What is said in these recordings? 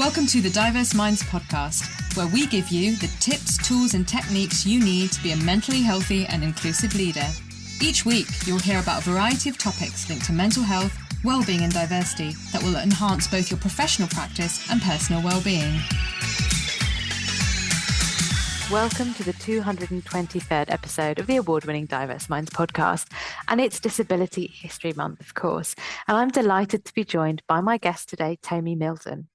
Welcome to the Diverse Minds podcast, where we give you the tips, tools, and techniques you need to be a mentally healthy and inclusive leader. Each week, you'll hear about a variety of topics linked to mental health, well-being, and diversity that will enhance both your professional practice and personal well-being. Welcome to the 223rd episode of the award-winning Diverse Minds podcast, and it's Disability History Month, of course. And I'm delighted to be joined by my guest today, Toby Mildon.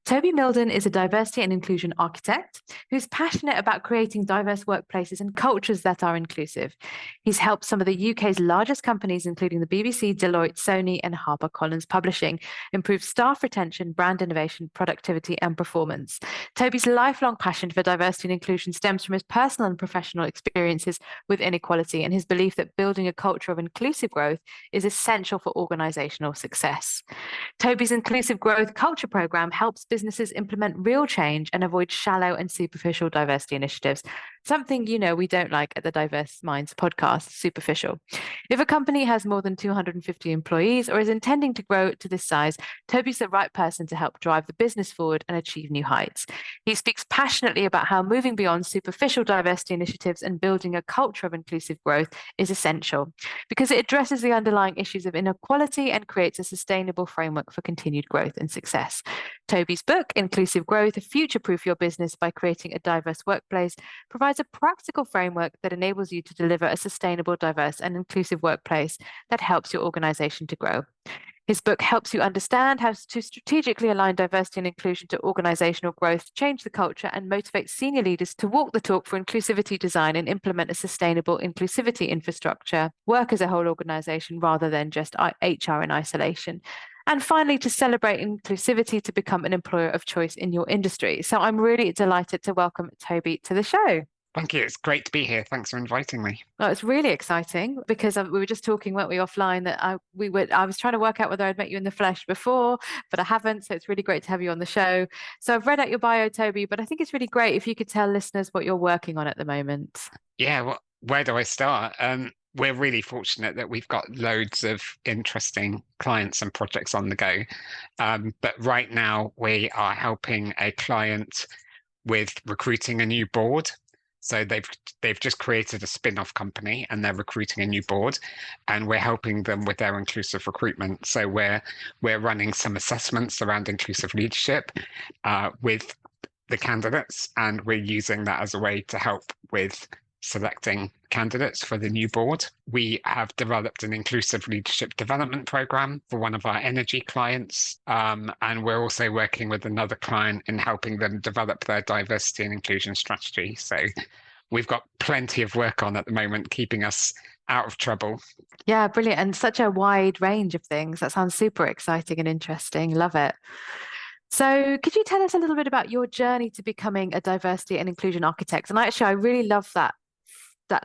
Toby Mildon is a diversity and inclusion architect who's passionate about creating diverse workplaces and cultures that are inclusive. He's helped some of the UK's largest companies, including the BBC, Deloitte, Sony, and HarperCollins Publishing, improve staff retention, brand innovation, productivity, and performance. Toby's lifelong passion for diversity and inclusion stems from his personal and professional experiences with inequality and his belief that building a culture of inclusive growth is essential for organisational success. Toby's Inclusive Growth Culture Programme helps businesses implement real change and avoid shallow and superficial diversity initiatives. Something we don't like at the Diverse Minds podcast, superficial. If a company has more than 250 employees or is intending to grow to this size, Toby's the right person to help drive the business forward and achieve new heights. He speaks passionately about how moving beyond superficial diversity initiatives and building a culture of inclusive growth is essential because it addresses the underlying issues of inequality and creates a sustainable framework for continued growth and success. Toby's book, Inclusive Growth, Future-Proof Your Business by Creating a Diverse Workplace, provides a practical framework that enables you to deliver a sustainable, diverse, and inclusive workplace that helps your organization to grow. His book helps you understand how to strategically align diversity and inclusion to organizational growth, change the culture, and motivate senior leaders to walk the talk for inclusivity design and implement a sustainable inclusivity infrastructure, work as a whole organization rather than just HR in isolation. And finally, to celebrate inclusivity to become an employer of choice in your industry. So I'm really delighted to welcome Toby to the show. Thank you. It's great to be here. Thanks for inviting me. Well, it's really exciting because we were just talking, weren't we, offline, that I was trying to work out whether I'd met you in the flesh before, but I haven't. So it's really great to have you on the show. So I've read out your bio, Toby, but I think it's really great if you could tell listeners what you're working on at the moment. Yeah, well, where do I start? We're really fortunate that we've got loads of interesting clients and projects on the go. But right now we are helping a client with recruiting a new board. So they've just created a spin-off company and they're recruiting a new board, and we're helping them with their inclusive recruitment. So we're running some assessments around inclusive leadership with the candidates, and we're using that as a way to help with selecting candidates for the new board. We have developed an inclusive leadership development program for one of our energy clients, and we're also working with another client in helping them develop their diversity and inclusion strategy. So we've got plenty of work on at the moment, keeping us out of trouble. Yeah, brilliant. And such a wide range of things. That sounds super exciting and interesting. Love it. So could you tell us a little bit about your journey to becoming a diversity and inclusion architect? And actually, I really love that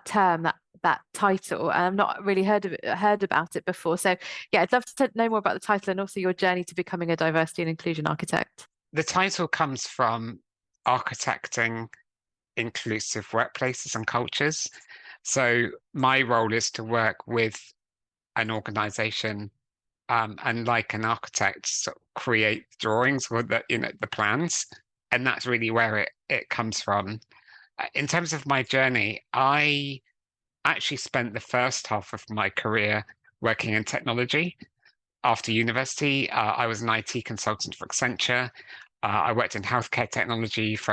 term, that title, and I've not really heard about it before. So yeah, I'd love to know more about the title and also your journey to becoming a diversity and inclusion architect. The title comes from architecting inclusive workplaces and cultures. So my role is to work with an organization and like an architect, sort of create drawings or the plans, and that's really where it comes from. In terms of my journey, I actually spent the first half of my career working in technology. After university, I was an IT consultant for Accenture. I worked in healthcare technology for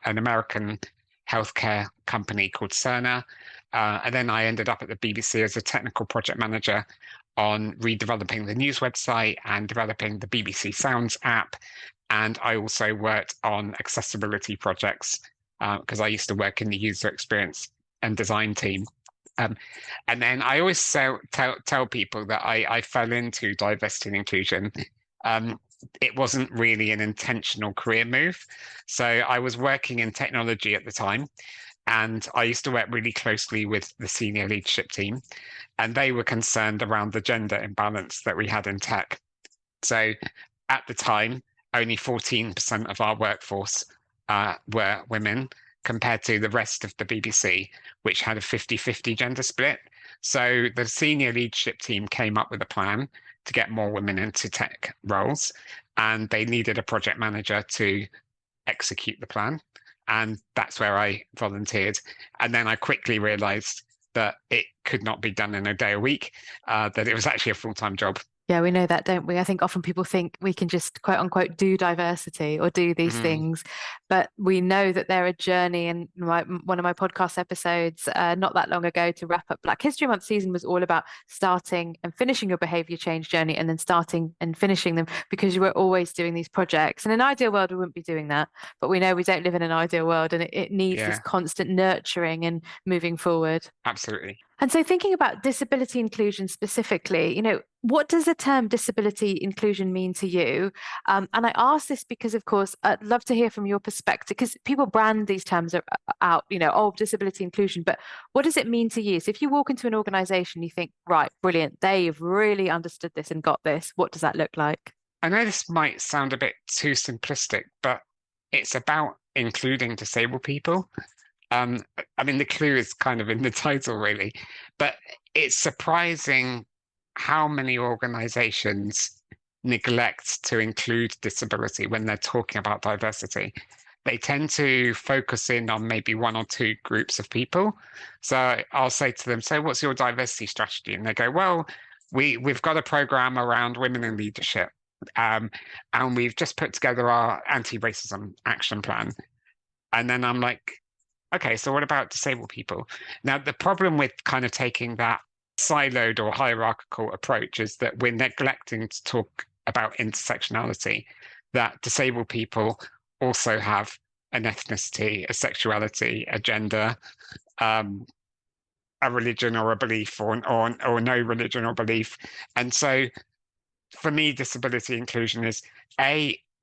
an American healthcare company called Cerner. And then I ended up at the BBC as a technical project manager on redeveloping the news website and developing the BBC Sounds app. And I also worked on accessibility projects because I used to work in the user experience and design team. And then I always tell people that I fell into diversity and inclusion. It wasn't really an intentional career move. So I was working in technology at the time, and I used to work really closely with the senior leadership team, and they were concerned around the gender imbalance that we had in tech. So at the time, only 14% of our workforce were women compared to the rest of the BBC, which had a 50-50 gender split. So the senior leadership team came up with a plan to get more women into tech roles, and they needed a project manager to execute the plan. And that's where I volunteered. And then I quickly realized that it could not be done in a day a week, that it was actually a full-time job. Yeah, we know that, don't we? I think often people think we can just quote unquote do diversity or do these things, but we know that they're a journey. And one of my podcast episodes not that long ago to wrap up Black History Month season was all about starting and finishing your behavior change journey and then starting and finishing them, because you were always doing these projects. In an ideal world, we wouldn't be doing that, but we know we don't live in an ideal world, and it needs this constant nurturing and moving forward. Absolutely. And so thinking about disability inclusion specifically, what does the term disability inclusion mean to you? And I ask this because, of course, I'd love to hear from your perspective, because people brand these terms out, disability inclusion, but what does it mean to you? So if you walk into an organization, you think, right, brilliant, they've really understood this and got this. What does that look like? I know this might sound a bit too simplistic, but it's about including disabled people. The clue is kind of in the title, really, but it's surprising how many organizations neglect to include disability when they're talking about diversity. They tend to focus in on maybe one or two groups of people. So I'll say to them, so what's your diversity strategy? And they go, well, we've got a program around women in leadership, and we've just put together our anti-racism action plan. And then I'm like, okay, so what about disabled people? Now, the problem with kind of taking that siloed or hierarchical approach is that we're neglecting to talk about intersectionality, that disabled people also have an ethnicity, a sexuality, a gender, a religion or a belief, or no religion or belief. And so for me, disability inclusion is,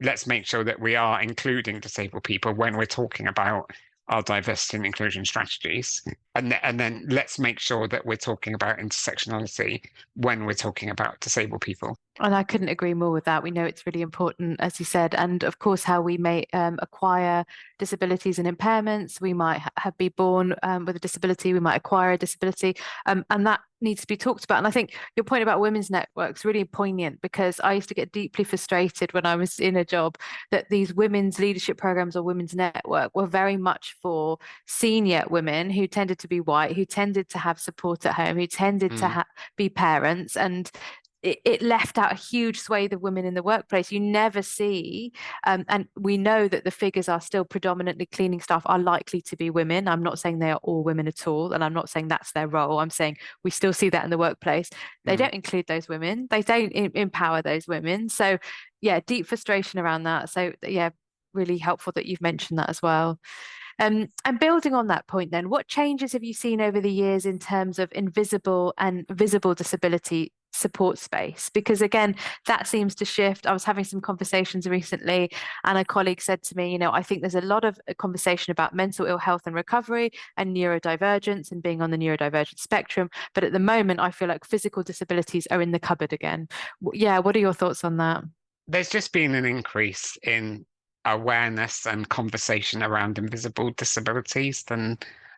let's make sure that we are including disabled people when we're talking about our diversity and inclusion strategies. And then let's make sure that we're talking about intersectionality when we're talking about disabled people. And I couldn't agree more with that. We know it's really important, as you said, and of course, how we may acquire disabilities and impairments. We might be born with a disability, we might acquire a disability, and that needs to be talked about. And I think your point about women's networks really poignant, because I used to get deeply frustrated when I was in a job that these women's leadership programs or women's network were very much for senior women who tended to be white, who tended to have support at home, who tended to be parents, and it left out a huge swathe of women in the workplace. You never see, and we know that the figures are still predominantly cleaning staff are likely to be women. I'm not saying they are all women at all, and I'm not saying that's their role. I'm saying we still see that in the workplace. They don't include those women. They don't empower those women. So yeah, deep frustration around that. So yeah, really helpful that you've mentioned that as well. And building on that point then, what changes have you seen over the years in terms of invisible and visible disability support space? Because again, that seems to shift. I was having some conversations recently, and a colleague said to me, I think there's a lot of conversation about mental ill health and recovery and neurodivergence and being on the neurodivergent spectrum. But at the moment, I feel like physical disabilities are in the cupboard again. Yeah, what are your thoughts on that? There's just been an increase in awareness and conversation around invisible disabilities than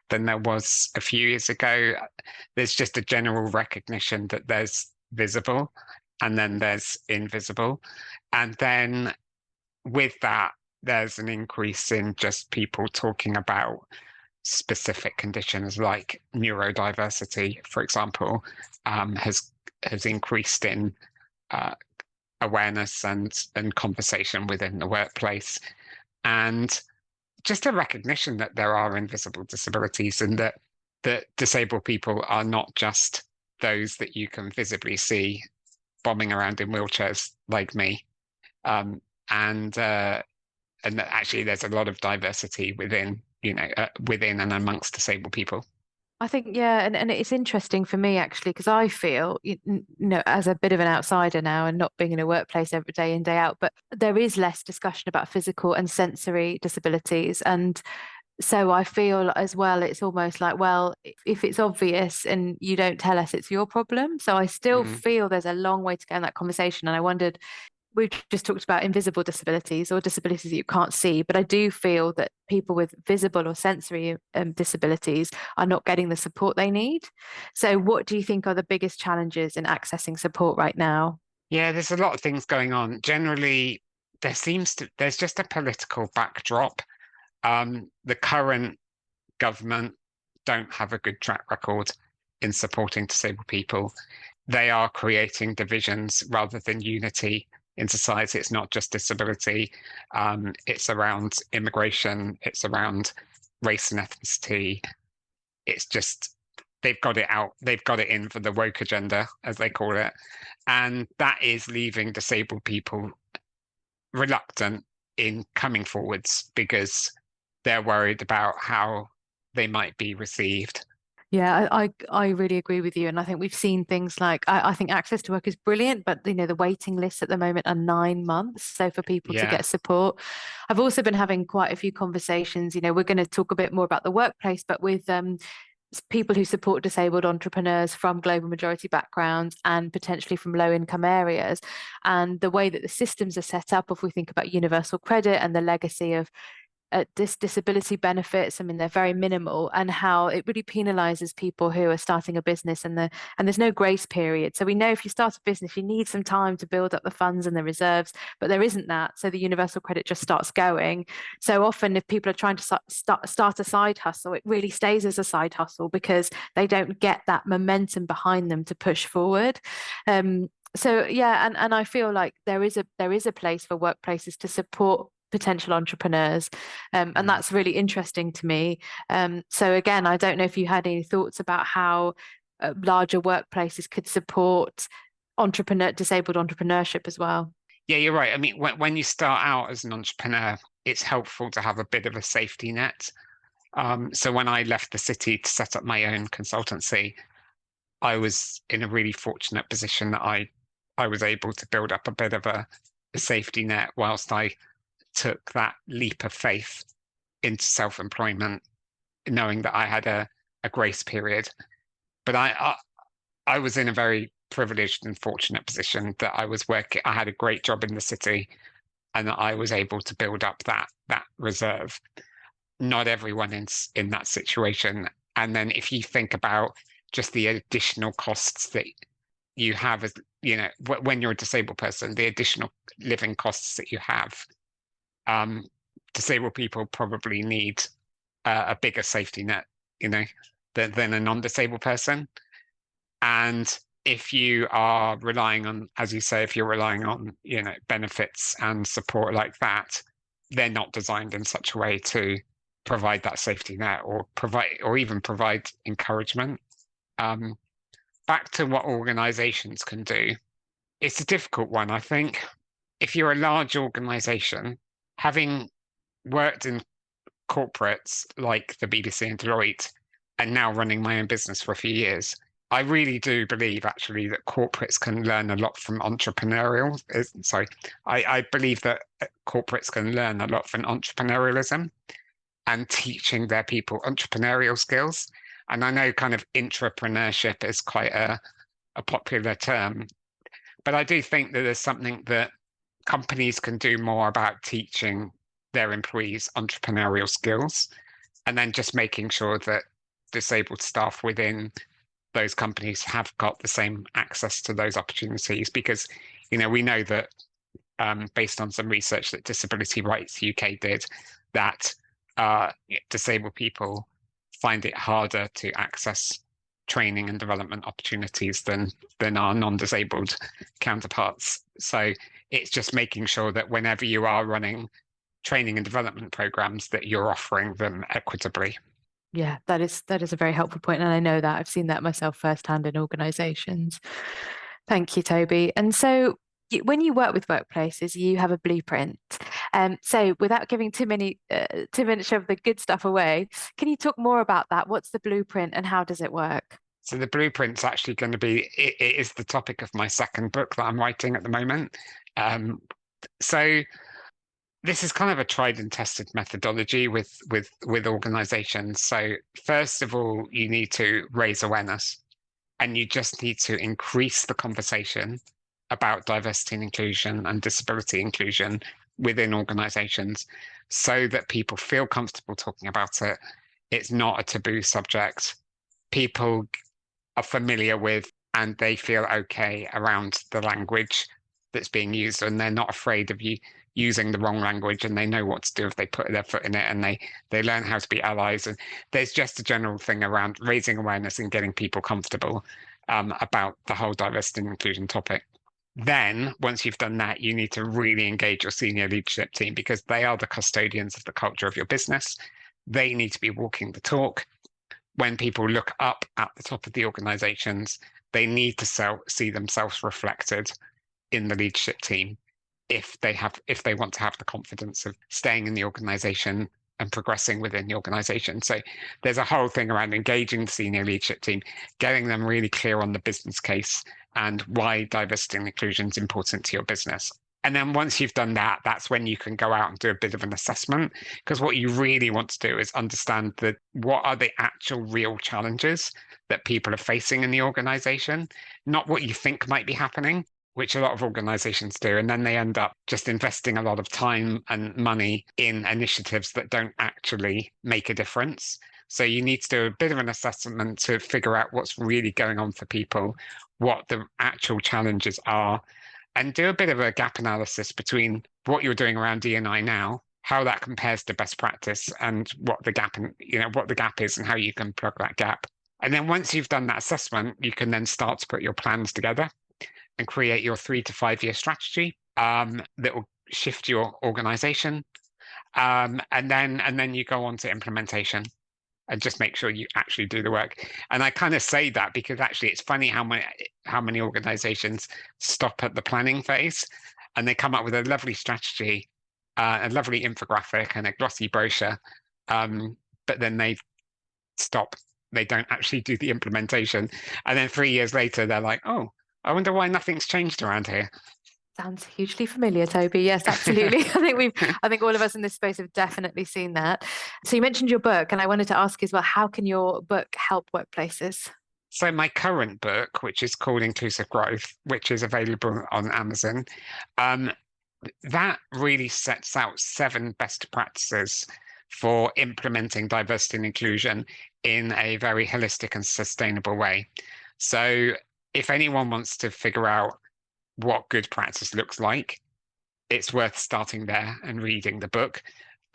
there was a few years ago. There's just a general recognition that there's visible and then there's invisible. And then with that, there's an increase in just people talking about specific conditions like neurodiversity, for example, has increased in awareness and conversation within the workplace, and just a recognition that there are invisible disabilities, and that disabled people are not just those that you can visibly see bombing around in wheelchairs like me, and that actually there's a lot of diversity within and amongst disabled people. I think, yeah, and it's interesting for me actually, because I feel, as a bit of an outsider now and not being in a workplace every day in, day out, but there is less discussion about physical and sensory disabilities. And so I feel as well, it's almost like, well, if it's obvious and you don't tell us, it's your problem. So I still feel there's a long way to go in that conversation. And I wondered, we've just talked about invisible disabilities or disabilities that you can't see, but I do feel that people with visible or sensory disabilities are not getting the support they need. So what do you think are the biggest challenges in accessing support right now? Yeah, there's a lot of things going on. Generally, there's just a political backdrop. The current government don't have a good track record in supporting disabled people. They are creating divisions rather than unity in society. It's not just disability. It's around immigration. It's around race and ethnicity. It's just, they've got it out. They've got it in for the woke agenda, as they call it. And that is leaving disabled people reluctant in coming forwards because they're worried about how they might be received. Yeah, I really agree with you. And I think we've seen things like, I think access to work is brilliant, but the waiting lists at the moment are 9 months. So for people to get support. I've also been having quite a few conversations, we're going to talk a bit more about the workplace, but with people who support disabled entrepreneurs from global majority backgrounds and potentially from low income areas. And the way that the systems are set up, if we think about universal credit and the legacy of disability benefits, I mean, they're very minimal, and how it really penalizes people who are starting a business, and there's no grace period. So we know if you start a business, you need some time to build up the funds and the reserves, but there isn't that. So the universal credit just starts going. So often if people are trying to start a side hustle, it really stays as a side hustle because they don't get that momentum behind them to push forward. So yeah, and I feel like there is a place for workplaces to support potential entrepreneurs, and that's really interesting to me. So again, I don't know if you had any thoughts about how larger workplaces could support disabled entrepreneurship as well. Yeah, you're right. I mean, when you start out as an entrepreneur, it's helpful to have a bit of a safety net. So when I left the city to set up my own consultancy, I was in a really fortunate position that I was able to build up a bit of a safety net whilst I took that leap of faith into self-employment, knowing that I had a grace period. But I was in a very privileged and fortunate position that I had a great job in the city, and that I was able to build up that reserve. Not everyone is in that situation. And then if you think about just the additional costs that you have as, when you're a disabled person, the additional living costs that you have, disabled people probably need a bigger safety net, than a non-disabled person. And if you are relying on, as you say, if you're relying on, benefits and support like that, they're not designed in such a way to provide that safety net or even provide encouragement. Back to what organizations can do. It's a difficult one, I think. If you're a large organization, having worked in corporates like the BBC and Deloitte, and now running my own business for a few years, I really do believe actually that corporates can learn a lot from entrepreneurial. I believe that corporates can learn a lot from entrepreneurialism and teaching their people entrepreneurial skills. And I know kind of intrapreneurship is quite a popular term, but I do think that there's something that companies can do more about teaching their employees entrepreneurial skills, and then just making sure that disabled staff within those companies have got the same access to those opportunities. Because, we know that based on some research that Disability Rights UK did, that disabled people find it harder to access training and development opportunities than our non-disabled counterparts. So it's just making sure that whenever you are running training and development programs, that you're offering them equitably. Yeah, that is a very helpful point, and I know that I've seen that myself firsthand in organizations. Thank you, Toby. And so when you work with workplaces, you have a blueprint. So without giving too much of the good stuff away, can you talk more about that? What's the blueprint and how does it work? So the blueprint's actually going to be, it is the topic of my second book that I'm writing at the moment. So this is kind of a tried and tested methodology with organizations. So first of all, you need to raise awareness, and you just need to increase the conversation about diversity and inclusion and disability inclusion within organizations so that people feel comfortable talking about it. It's not a taboo subject. People are familiar with and they feel okay around the language that's being used, and they're not afraid of you using the wrong language, and they know what to do if they put their foot in it, and they learn how to be allies. And there's just a general thing around raising awareness and getting people comfortable about the whole diversity and inclusion topic. Then once you've done that, you need to really engage your senior leadership team, because they are the custodians of the culture of your business. They need to be walking the talk. When people look up at the top of the organizations, they need to see themselves reflected in the leadership team if they want to have the confidence of staying in the organization and progressing within the organization. So there's a whole thing around engaging the senior leadership team, getting them really clear on the business case and why diversity and inclusion is important to your business. And then once you've done that, that's when you can go out and do a bit of an assessment, because what you really want to do is understand what are the actual real challenges that people are facing in the organization, not what you think might be happening, which a lot of organizations do. And then they end up just investing a lot of time and money in initiatives that don't actually make a difference. So you need to do a bit of an assessment to figure out what's really going on for people, what the actual challenges are, and do a bit of a gap analysis between what you're doing around D&I now, how that compares to best practice, and what the gap is and how you can plug that gap. And then once you've done that assessment, you can then start to put your plans together and create your 3 to 5 year strategy that will shift your organization. And then you go on to implementation and just make sure you actually do the work. And I kind of say that because actually it's funny how many organizations stop at the planning phase and they come up with a lovely strategy, a lovely infographic and a glossy brochure, but then they stop. They don't actually do the implementation. And then 3 years later, they're like, oh, I wonder why nothing's changed around here. Sounds hugely familiar, Toby. Yes, absolutely. I think all of us in this space have definitely seen that. So you mentioned your book, and I wanted to ask you as well, how can your book help workplaces? So my current book, which is called Inclusive Growth, which is available on Amazon, that really sets out 7 best practices for implementing diversity and inclusion in a very holistic and sustainable way. So if anyone wants to figure out what good practice looks like, it's worth starting there and reading the book.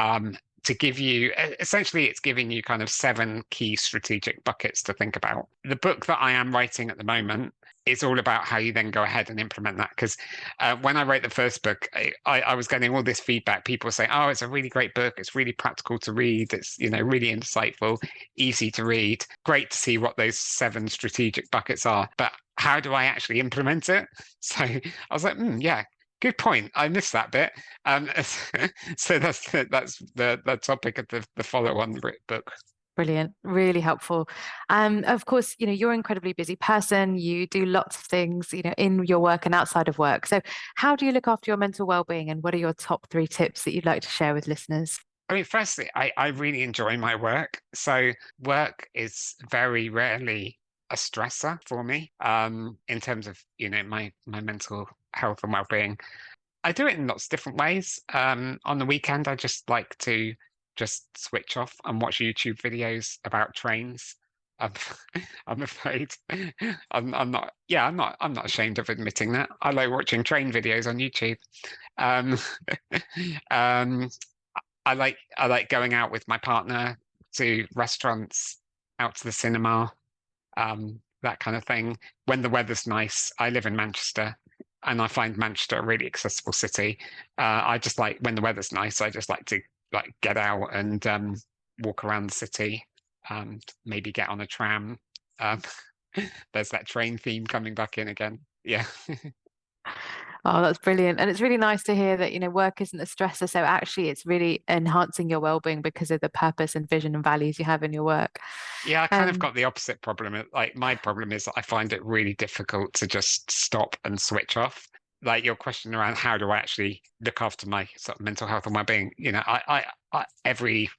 To give you, essentially, it's giving you kind of 7 key strategic buckets to think about. The book that I am writing at the moment is all about how you then go ahead and implement that. Because when I wrote the first book, I was getting all this feedback. People saying, "Oh, it's a really great book. It's really practical to read. It's really insightful, easy to read. Great to see what those 7 strategic buckets are. But how do I actually implement it?" So I was like, yeah. Good point. I missed that bit. So that's the topic of the follow-on book. Brilliant, really helpful. Of course, you're an incredibly busy person. You do lots of things, in your work and outside of work. So how do you look after your mental well-being, and what are your top 3 tips that you'd like to share with listeners? I mean, firstly, I really enjoy my work. So work is very rarely a stressor for me in terms of, my mental health and well-being. I do it in lots of different ways. On the weekend, I just like to just switch off and watch YouTube videos about trains. I'm afraid I'm not ashamed of admitting that. I like watching train videos on YouTube. I like going out with my partner to restaurants, out to the cinema, that kind of thing. When the weather's nice, I live in Manchester, and I find Manchester a really accessible city. I just like, when the weather's nice, I just like to get out and walk around the city, maybe get on a tram. There's that train theme coming back in again. Yeah. Oh, that's brilliant. And it's really nice to hear that, work isn't a stressor. So actually it's really enhancing your well-being because of the purpose and vision and values you have in your work. Yeah, I kind of got the opposite problem. Like, my problem is that I find it really difficult to just stop and switch off. Like your question around how do I actually look after my sort of mental health and well-being, I every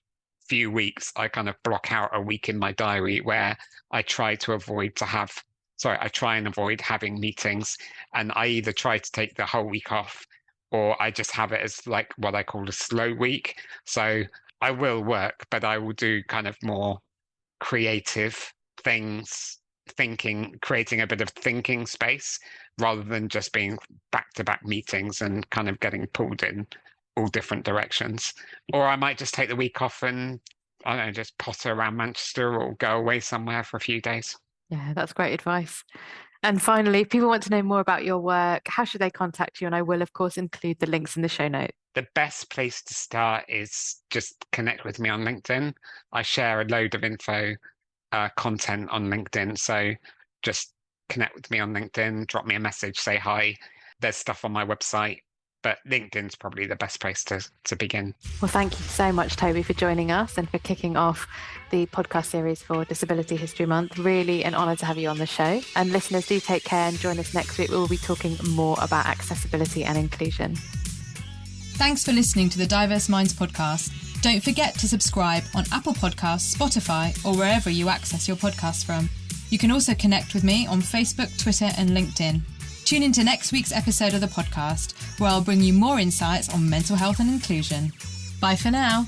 few weeks I kind of block out a week in my diary where I try to avoid to have I try and avoid having meetings, and I either try to take the whole week off, or I just have it as like what I call a slow week. So I will work, but I will do kind of more creative things, creating a bit of thinking space rather than just being back-to-back meetings and kind of getting pulled in all different directions. Or I might just take the week off and, I don't know, just potter around Manchester or go away somewhere for a few days. Yeah, that's great advice. And finally, if people want to know more about your work, how should they contact you? And I will, of course, include the links in the show notes. The best place to start is just connect with me on LinkedIn. I share a load of info, content on LinkedIn. So just connect with me on LinkedIn, drop me a message, say hi. There's stuff on my website, but LinkedIn's probably the best place to begin. Well, thank you so much, Toby, for joining us and for kicking off the podcast series for Disability History Month. Really an honour to have you on the show. And listeners, do take care and join us next week. We'll be talking more about accessibility and inclusion. Thanks for listening to the Diverse Minds podcast. Don't forget to subscribe on Apple Podcasts, Spotify, or wherever you access your podcasts from. You can also connect with me on Facebook, Twitter, and LinkedIn. Tune into next week's episode of the podcast, where I'll bring you more insights on mental health and inclusion. Bye for now.